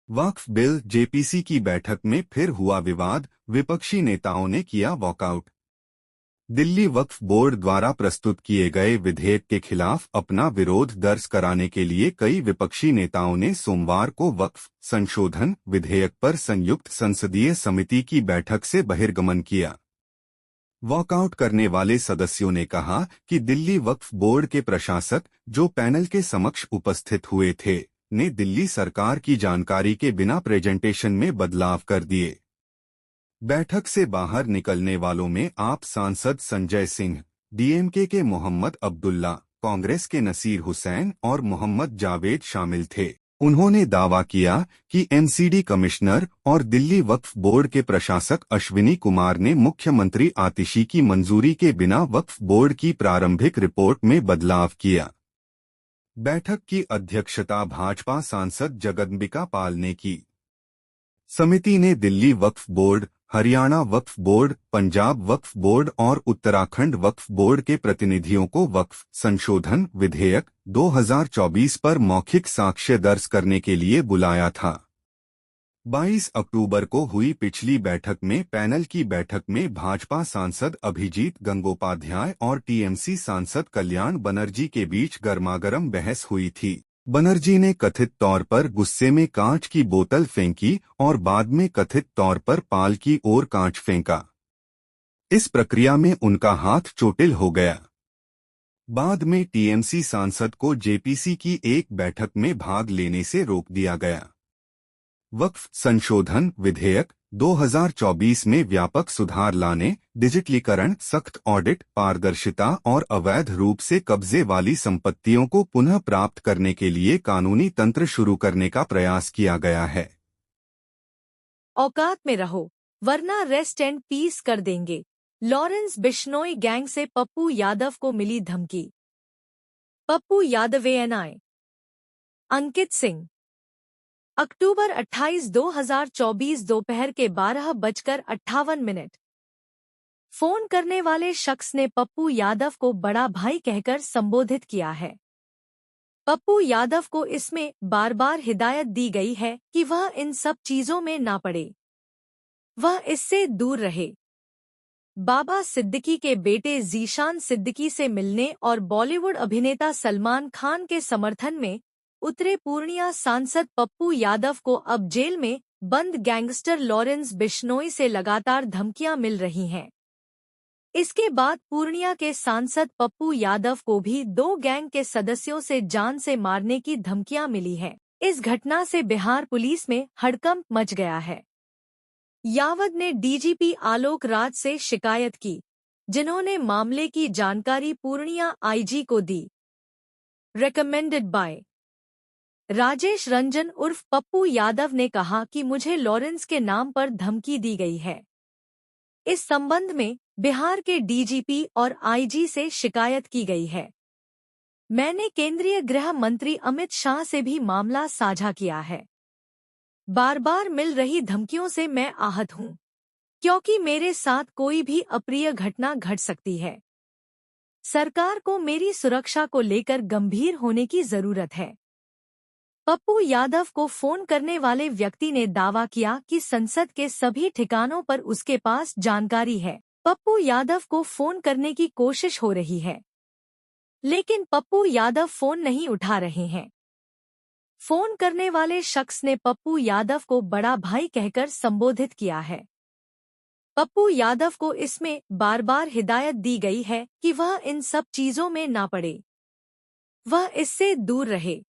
वक्फ bill JPC की बैठक में फिर हुआ विवाद, विपक्षी नेताओं ने किया वॉकआउट। दिल्ली वक्फ बोर्ड द्वारा प्रस्तुत किए गए विधेयक के खिलाफ अपना विरोध दर्ज कराने के लिए कई विपक्षी नेताओं ने सोमवार को वक्फ संशोधन विधेयक पर संयुक्त संसदीय समिति की बैठक से बहिर्गमन किया। वॉकआउट करने वाले सदस्यों ने कहा कि दिल्ली वक्फ बोर्ड के प्रशासक, जो पैनल के समक्ष उपस्थित हुए थे, ने दिल्ली सरकार की जानकारी के बिना प्रेजेंटेशन में बदलाव कर दिए। बैठक से बाहर निकलने वालों में आप सांसद संजय सिंह, डीएमके के मोहम्मद अब्दुल्ला, कांग्रेस के नसीर हुसैन और मोहम्मद जावेद शामिल थे। उन्होंने दावा किया कि एनसीडी कमिश्नर और दिल्ली वक्फ बोर्ड के प्रशासक अश्विनी कुमार ने मुख्यमंत्री आतिशी की मंजूरी के बिना वक्फ बोर्ड की प्रारंभिक रिपोर्ट में बदलाव किया। बैठक की अध्यक्षता भाजपा सांसद जगदम्बिका पाल ने की। समिति ने दिल्ली वक्फ बोर्ड, हरियाणा वक्फ बोर्ड, पंजाब वक्फ बोर्ड और उत्तराखंड वक्फ बोर्ड के प्रतिनिधियों को वक्फ संशोधन विधेयक 2024 पर मौखिक साक्ष्य दर्ज करने के लिए बुलाया था। 22 अक्टूबर को हुई पिछली बैठक में पैनल की बैठक में भाजपा सांसद अभिजीत गंगोपाध्याय और टीएमसी सांसद कल्याण बनर्जी के बीच गर्मागर्म बहस हुई थी। बनर्जी ने कथित तौर पर गुस्से में कांच की बोतल फेंकी और बाद में कथित तौर पर पाल की ओर कांच फेंका। इस प्रक्रिया में उनका हाथ चोटिल हो गया। बाद में टीएमसी सांसद को जेपीसी की एक बैठक में भाग लेने से रोक दिया गया। वक्फ संशोधन विधेयक 2024 में व्यापक सुधार लाने, डिजिटलीकरण, सख्त ऑडिट, पारदर्शिता और अवैध रूप से कब्जे वाली संपत्तियों को पुनः प्राप्त करने के लिए कानूनी तंत्र शुरू करने का प्रयास किया गया है। औकात में रहो वरना रेस्ट एंड पीस कर देंगे। लॉरेंस बिश्नोई गैंग से पप्पू यादव को मिली धमकी। पप्पू यादव एएनआई अंकित सिंह। अक्टूबर 28, 2024 दोपहर के 12:58। फोन करने वाले शख्स ने पप्पू यादव को बड़ा भाई कहकर संबोधित किया है। पप्पू यादव को इसमें बार बार हिदायत दी गई है कि वह इन सब चीजों में ना पड़े, वह इससे दूर रहे। बाबा सिद्दीकी के बेटे जीशान सिद्दीकी से मिलने और बॉलीवुड अभिनेता सलमान खान के समर्थन में उतरे पूर्णिया सांसद पप्पू यादव को अब जेल में बंद गैंगस्टर लॉरेंस बिश्नोई से लगातार धमकियां मिल रही हैं। इसके बाद पूर्णिया के सांसद पप्पू यादव को भी 2 गैंग के सदस्यों से जान से मारने की धमकियां मिली हैं। इस घटना से बिहार पुलिस में हड़कंप मच गया है। यावद ने डीजीपी आलोक राज से शिकायत की, जिन्होंने मामले की जानकारी पूर्णिया आईजी को दी। रिकमेंडेड बाय राजेश रंजन उर्फ पप्पू यादव ने कहा कि मुझे लॉरेंस के नाम पर धमकी दी गई है। इस संबंध में बिहार के डीजीपी और आईजी से शिकायत की गई है। मैंने केंद्रीय गृह मंत्री अमित शाह से भी मामला साझा किया है। बार बार मिल रही धमकियों से मैं आहत हूं, क्योंकि मेरे साथ कोई भी अप्रिय घटना घट सकती है। सरकार को मेरी सुरक्षा को लेकर गंभीर होने की जरूरत है। पप्पू यादव को फोन करने वाले व्यक्ति ने दावा किया कि संसद के सभी ठिकानों पर उसके पास जानकारी है। पप्पू यादव को फोन करने की कोशिश हो रही है, लेकिन पप्पू यादव फोन नहीं उठा रहे हैं। फोन करने वाले शख्स ने पप्पू यादव को बड़ा भाई कहकर संबोधित किया है। पप्पू यादव को इसमें बार बार हिदायत दी गई है कि वह इन सब चीजों में ना पड़े, वह इससे दूर रहे।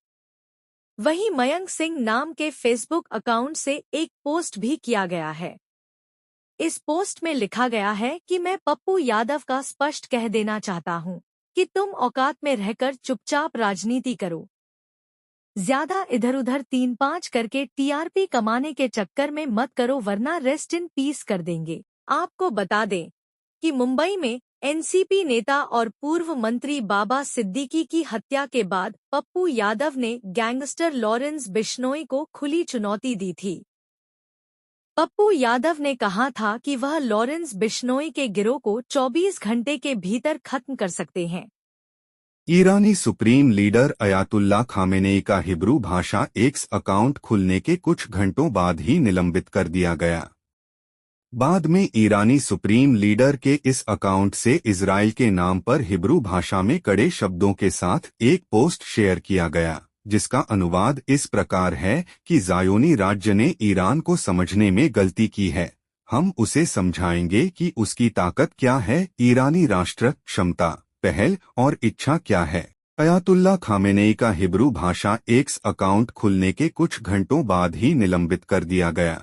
वहीं मयंक सिंह नाम के फेसबुक अकाउंट से एक पोस्ट भी किया गया है। इस पोस्ट में लिखा गया है कि मैं पप्पू यादव का स्पष्ट कह देना चाहता हूं कि तुम औकात में रहकर चुपचाप राजनीति करो। ज्यादा इधर-उधर 3-5 करके टीआरपी कमाने के चक्कर में मत करो, वरना रेस्ट इन पीस कर देंगे। आपको बता दें कि मुंबई में एनसीपी नेता और पूर्व मंत्री बाबा सिद्दीकी की हत्या के बाद पप्पू यादव ने गैंगस्टर लॉरेंस बिश्नोई को खुली चुनौती दी थी। पप्पू यादव ने कहा था कि वह लॉरेंस बिश्नोई के गिरोह को 24 घंटे के भीतर खत्म कर सकते हैं। ईरानी सुप्रीम लीडर अयातुल्ला खामेनेई का हिब्रू भाषा एक्स अकाउंट खुलने के कुछ घंटों बाद ही निलंबित कर दिया गया। बाद में ईरानी सुप्रीम लीडर के इस अकाउंट से इजराइल के नाम पर हिब्रू भाषा में कड़े शब्दों के साथ एक पोस्ट शेयर किया गया, जिसका अनुवाद इस प्रकार है कि ज़ायोनी राज्य ने ईरान को समझने में गलती की है। हम उसे समझाएंगे कि उसकी ताकत क्या है, ईरानी राष्ट्र क्षमता, पहल और इच्छा क्या है। अयातुल्ला खामेनेई का हिब्रू भाषा एक्स अकाउंट खुलने के कुछ घंटों बाद ही निलंबित कर दिया गया।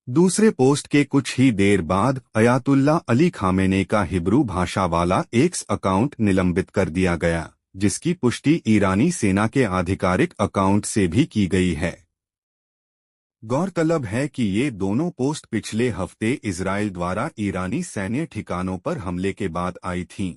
दूसरे पोस्ट के कुछ ही देर बाद अयातुल्ला अली खामेनेई का हिब्रू भाषा वाला एक्स अकाउंट निलंबित कर दिया गया, जिसकी पुष्टि ईरानी सेना के आधिकारिक अकाउंट से भी की गई है। गौरतलब है कि ये दोनों पोस्ट पिछले हफ्ते इजराइल द्वारा ईरानी सैन्य ठिकानों पर हमले के बाद आई थीं।